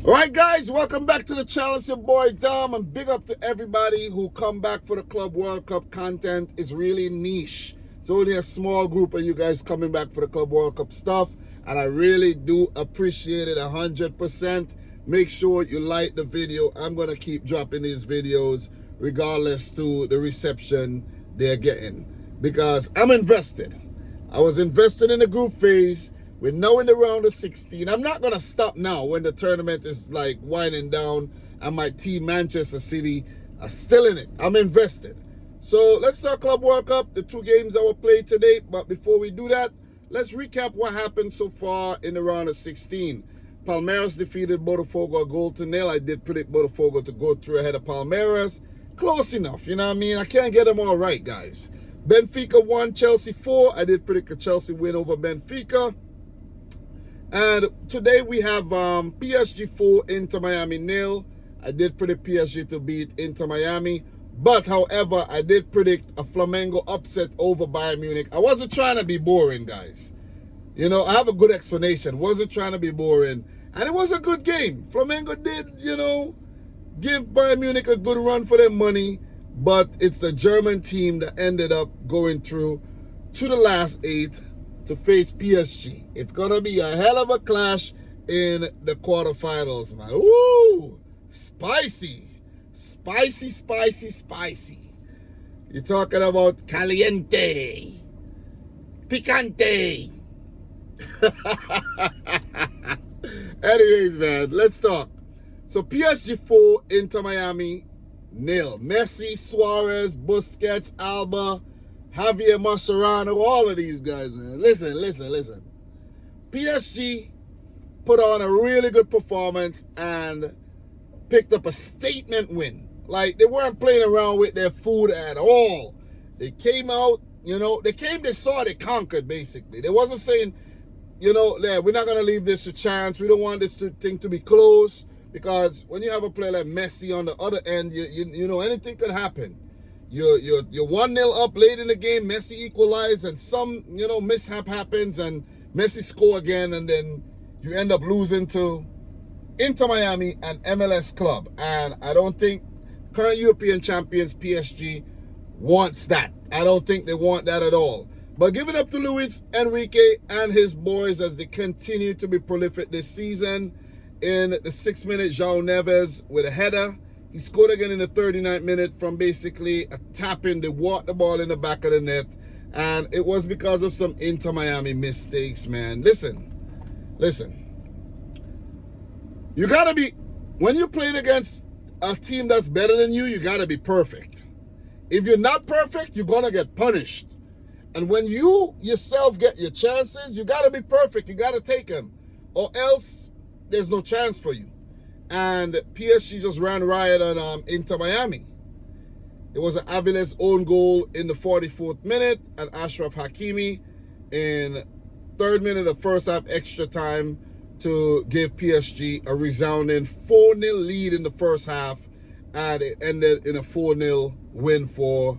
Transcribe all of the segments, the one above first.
All right, guys, welcome back to the channel. It's your boy Dom, and big up to everybody who come back for the Club World Cup content. Is really niche. It's only a small group of you guys coming back for the Club World Cup stuff, and I really do appreciate it 100%. Make sure you like the video. I'm gonna keep dropping these videos regardless to the reception they're getting, because I'm invested. I was invested in the group phase. We're now in the round of 16. I'm not going to stop now when the tournament is like winding down and my team, Manchester City, are still in it. I'm invested. So let's start Club World Cup, the two games that were played today. But before we do that, let's recap what happened so far in the round of 16. Palmeiras defeated Botafogo 1-0. I did predict Botafogo to go through ahead of Palmeiras. Close enough, you know what I mean? I can't get them all right, guys. Benfica 1, Chelsea 4. I did predict a Chelsea win over Benfica. And today we have PSG 4, Inter Miami 0. I did predict PSG to beat Inter Miami. But, however, I did predict a Flamengo upset over Bayern Munich. I wasn't trying to be boring, guys. You know, I have a good explanation. Wasn't trying to be boring. And it was a good game. Flamengo did, you know, give Bayern Munich a good run for their money. But it's the German team that ended up going through to the last 8 to face PSG. It's gonna be a hell of a clash in the quarterfinals, man. Woo! Spicy. Spicy, spicy, spicy. You're talking about caliente. Picante. Anyways, man, let's talk. So PSG 4, Inter Miami 0. Messi, Suarez, Busquets, Alba, Javier Mascherano, all of these guys, man. Listen. PSG put on a really good performance and picked up a statement win. Like, they weren't playing around with their food at all. They came out, you know, they saw, they conquered, basically. They wasn't saying, you know, yeah, we're not going to leave this to chance. We don't want this thing to be close, because when you have a player like Messi on the other end, you know, anything could happen. You're 1-0 up late in the game, Messi equalized, and some, you know, mishap happens, and Messi score again, and then you end up losing to Inter Miami and MLS club. And I don't think current European champions PSG wants that. I don't think they want that at all. But give it up to Luis Enrique and his boys as they continue to be prolific this season. In the 6th minute, João Neves with a header. He scored again in the 39th minute from basically a tap-in. They walked the ball in the back of the net. And it was because of some Inter Miami mistakes, man. Listen. You got to be, when you're playing against a team that's better than you got to be perfect. If you're not perfect, you're going to get punished. And when you yourself get your chances, you got to be perfect. You got to take them. Or else there's no chance for you. And PSG just ran riot on Inter Miami. It was an Aviles own goal in the 44th minute, and Achraf Hakimi in 3rd minute of first half extra time to give PSG a resounding 4-0 lead in the first half, and it ended in a 4-0 win for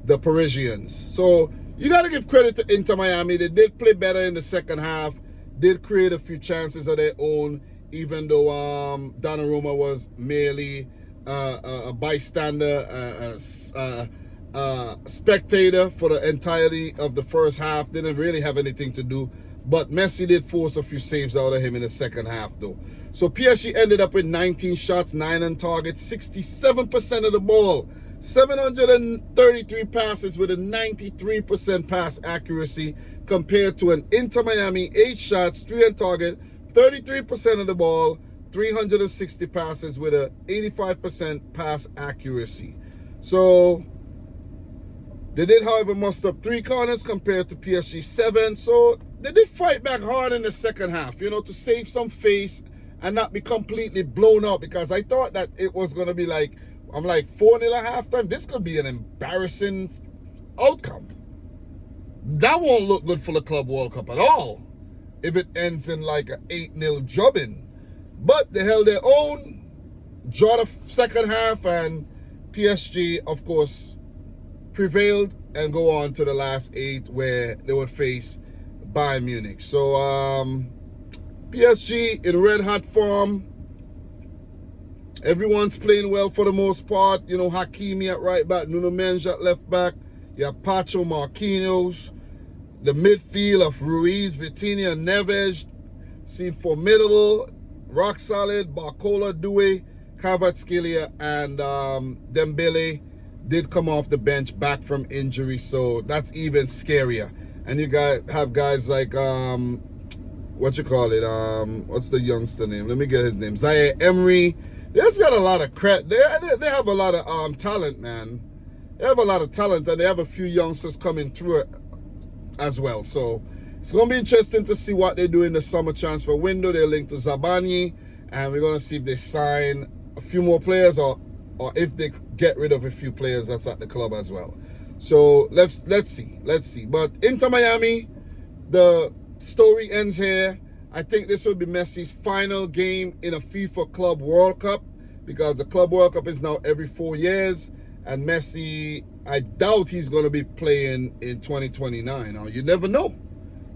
the Parisians. So you got to give credit to Inter Miami. They did play better in the second half, did create a few chances of their own, even though Donnarumma was merely a bystander, a spectator for the entirety of the first half. Didn't really have anything to do. But Messi did force a few saves out of him in the second half, though. So PSG ended up with 19 shots, 9 on target, 67% of the ball, 733 passes with a 93% pass accuracy, compared to an Inter Miami 8 shots, 3 on target, 33% of the ball, 360 passes with a 85% pass accuracy. So they did, however, muster up 3 corners compared to PSG 7. So they did fight back hard in the second half, you know, to save some face and not be completely blown out, because I thought that it was going to be like, I'm like 4-0 at halftime. This could be an embarrassing outcome. That won't look good for the Club World Cup at all if it ends in like an 8-0 jubbing. But they held their own, draw the second half, and PSG, of course, prevailed and go on to the last 8, where they would face Bayern Munich. So PSG in red hot form, Everyone's playing well for the most part. You know, Hakimi at right back, Nuno Mendes at left back. You have Pacho, Marquinhos. The midfield of Ruiz, Vitinha, Neves seem formidable, rock solid. Barcola, Doué, Kvaratskhelia, and Dembele did come off the bench back from injury, so that's even scarier. And you have guys like what's the youngster name? Let me get his name. Zaire Emery. They've got a lot of credit. They have a lot of talent, man. They have a lot of talent, and they have a few youngsters coming through it as well. So it's going to be interesting to see what they do in the summer transfer window. They're linked to Zabani, and we're going to see if they sign a few more players or if they get rid of a few players that's at the club as well. So let's see. But Inter Miami, the story ends here. I think this will be Messi's final game in a FIFA Club World Cup, because the Club World Cup is now every 4 years, and Messi, I doubt he's going to be playing in 2029. Now, you never know.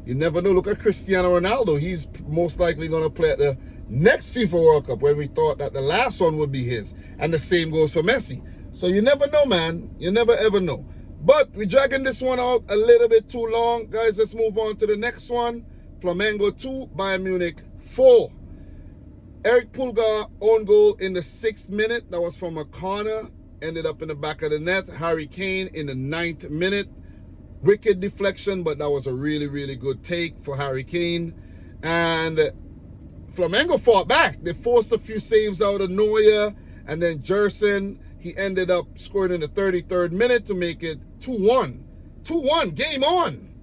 You never know. Look at Cristiano Ronaldo. He's most likely going to play at the next FIFA World Cup, when we thought that the last one would be his. And the same goes for Messi. So you never know, man. You never ever know. But we're dragging this one out a little bit too long. Guys, let's move on to the next one. Flamengo 2, Bayern Munich 4. Eric Pulgar own goal in the 6th minute. That was from a corner. Ended up in the back of the net. Harry Kane in the 9th minute. Wicked deflection, but that was a really, really good take for Harry Kane. And Flamengo fought back. They forced a few saves out of Neuer. And then Jerson, he ended up scoring in the 33rd minute to make it 2-1. 2-1, game on.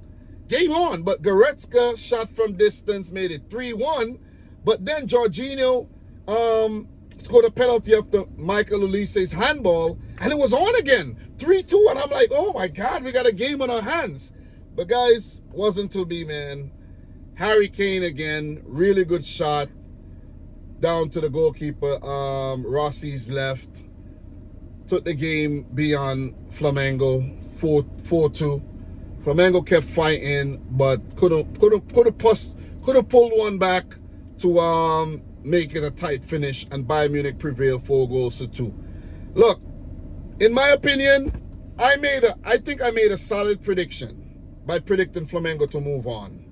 Game on. But Goretzka shot from distance, made it 3-1. But then Jorginho scored a penalty after Michael Ulise's handball, and it was on again. 3-2, and I'm like, oh my God, we got a game on our hands. But guys, wasn't to be, man. Harry Kane again, really good shot. Down to the goalkeeper, Rossi's left. Took the game beyond Flamengo, 4-2. Flamengo kept fighting, but could have pulled one back to make it a tight finish, and Bayern Munich prevailed 4-2. Look, in my opinion, I think I made a solid prediction by predicting Flamengo to move on.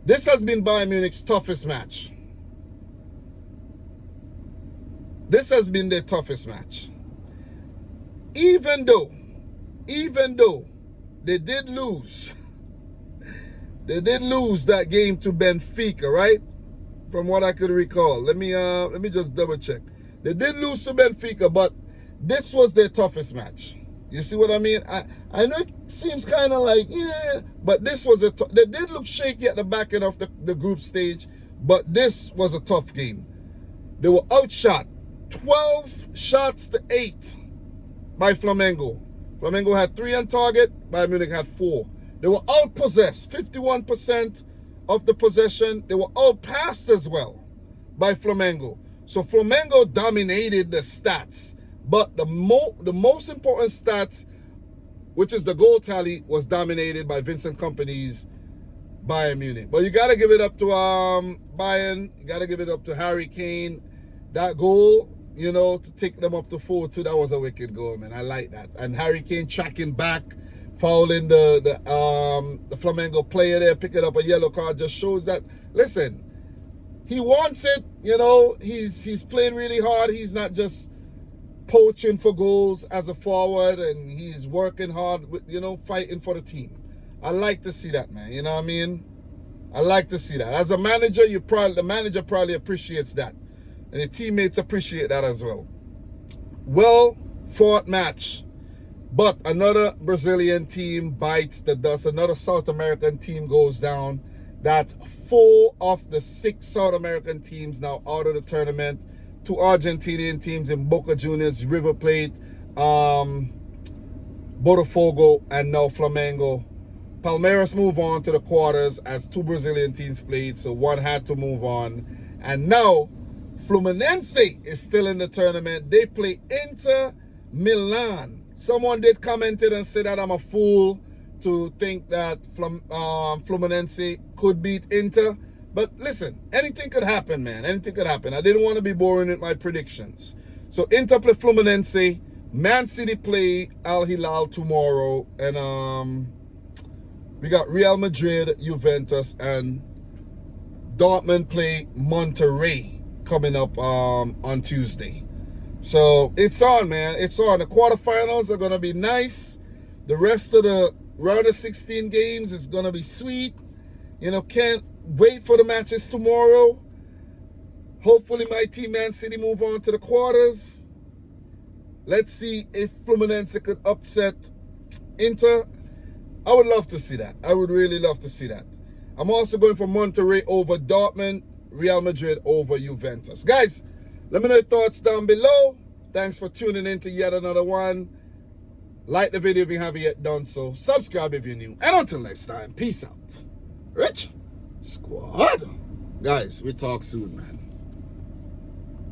This has been Bayern Munich's toughest match. This has been their toughest match. Even though they did lose. They did lose that game to Benfica, right? From what I could recall. Let me just double check. They did lose to Benfica, but this was their toughest match. You see what I mean? I know it seems kind of like, yeah, but this was they did look shaky at the back end of the group stage, but this was a tough game. They were outshot 12 shots to 8 by Flamengo. Flamengo had 3 on target, Bayern Munich had 4. They were outpossessed, 51% of the possession. They were outpassed as well by Flamengo. So Flamengo dominated the stats. But the most important stats, which is the goal tally, was dominated by Vincent Kompany's Bayern Munich. But you got to give it up to Bayern. You got to give it up to Harry Kane. That goal, you know, to take them up to 4-2, that was a wicked goal, man. I like that. And Harry Kane tracking back, fouling the Flamengo player there, picking up a yellow card, just shows that, listen, he wants it, you know, he's playing really hard. He's not just poaching for goals as a forward, and he's working hard with, you know, fighting for the team. I like to see that, man. You know what I mean? I like to see that. As a manager, the manager probably appreciates that. And the teammates appreciate that as well. Well fought match. But another Brazilian team bites the dust. Another South American team goes down. That 4 of the 6 South American teams now out of the tournament. 2 Argentinian teams in Boca Juniors, River Plate, Botafogo, and now Flamengo. Palmeiras move on to the quarters as 2 Brazilian teams played, so one had to move on. And now Fluminense is still in the tournament. They play Inter Milan. Someone did commented and said that I'm a fool to think that Fluminense could beat Inter, But listen, anything could happen, man. Anything could happen. I didn't want to be boring with my predictions. So Inter play Fluminense, Man City play Al Hilal tomorrow, and we got Real Madrid, Juventus, and Dortmund play Monterrey coming up on Tuesday. So it's on, man. It's on. The quarterfinals are gonna be nice. The rest of the round of 16 games is gonna be sweet. You know, can't wait for the matches tomorrow. Hopefully my team Man City move on to the quarters. Let's see if Fluminense could upset Inter. I would love to see that. I would really love to see that. I'm also going for Monterrey over Dortmund, Real Madrid over Juventus. Guys, let me know your thoughts down below. Thanks for tuning in to yet another one. Like the video if you haven't yet done so. Subscribe if you're new. And until next time, peace out. Rich Squad. Guys, we talk soon, man.